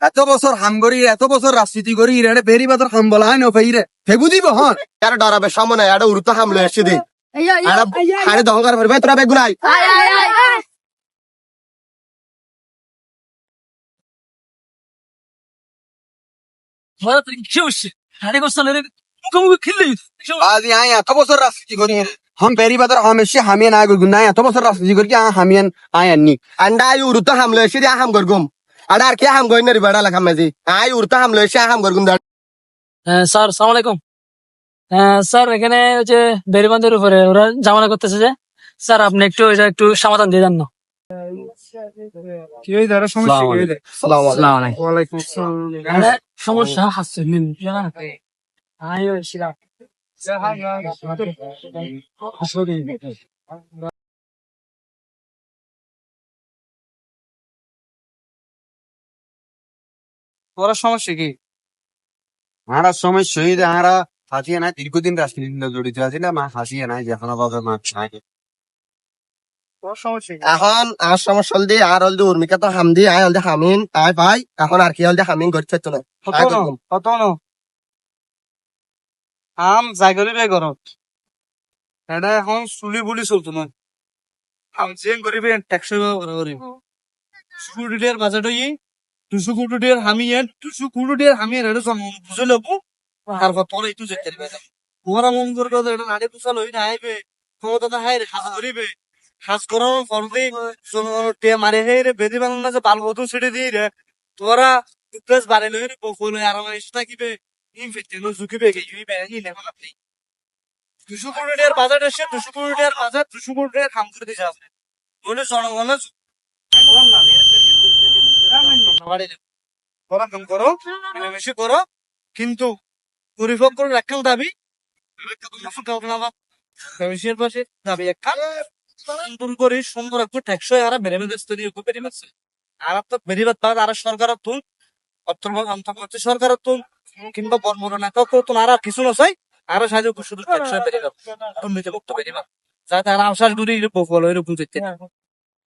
এত বছর হাম করি এত বছর রাজনীতি করি রে বেরি বাদর হাম বলা হয় না ফেইরে ফেবু দিব হন আর ডরাবে সামনে আর উড়তো হামলে এসে দি আর হাড়ে দহকার করবে তোরা বেগুনাই আজ আয় এত বছর রাজনীতি করি हम बेरी बादर हमेशा हमियन आगे गुना है तो बस राजनीति करके हमियन आयन नी अंडा आई उड़तो हामले एसे দি হাম করগুম আর আর কে হাম গইন রে বেড়া লাগাম মাঝি আই উড়তো হামলে এসে হাম করগুম দা স্যার সালাম আলাইকুম। স্যার এখানে ওই যে বেরিবান্ধের উপরে ওরা জামানা করতেছে যে, স্যার আপনি একটু এটা একটু সমাধান দিয়ে দেন না। কি হই দাঁড়া সমস্যা কি হই আসসালামু আলাইকুম ওয়ালাইকুম আসসালাম সমস্যা হাসছে নিন আয়ো শিরা তোর সমস্যা কি হারা সমস্যা হই হারা হাসিয়ে নাই দীর্ঘদিন রাজনীতি জড়িত আছে না মা হাসিয়ে নাই যে এখনো বাবা মা নাই তোর সমস্যা কি এখন আর সমস্যা হল দি আর হল দি উর্মিকা তো হাম দি আই হল দি হামিন আই ভাই এখন আর কি হল দি হামিন করতে তো না কত ন আম জাগরি বে গরত এটা এখন চুলি বুলি চলতো না আম চেন করিবে ট্যাক্স করিব স্কুটির বাজেট হই 200 কোটি টাকার হামিয়েন 200 কোটি টাকার হামিয়েন এটা সব বুঝে লবো আর তোর একটু যেতে পারবে তোমার মন করে কথা এটা নাড়ে পুষাল হই না আইবে ক্ষমতা হাই হাজ করিবে হাজ করার পরে টে মারে হে রে বেদি বানান না যে বাল বধু ছেড়ে দিয়ে রে তোরা প্রেস বাড়ে লই রে বকল আর আমার ইচ্ছা কিবে ইনফেক্টেন ঝুঁকিবে কি ইবে কি লেখা আপনি 200 কোটি টাকার বাজেট এসে 200 কোটি টাকার বাজেট 200 কোটি টাকার কাম করে দিছে আপনি বলে জনগণ কাম করো মিলেমিশে করো কিন্তু পরিভোগ করে রাখাল দাবি মিলেমিশের পাশে দাবি একটা সুন্দর করে সুন্দর একটু টেকসই আর বেড়ে বেড়ে স্তরীয় বেড়ে বেড়ছে আর তো বেরিবাদ পাওয়া আর সরকার তুল অর্থ সরকার তুল কিংবা বর্মরা নাটক তো আর কিছু নয় আরো সাহায্য শুধু টেকসই বেরিবাদ দুর্নীতি মুক্ত বেরিবাদ যাতে আর আশ্বাস দূরে বহুল বুঝতে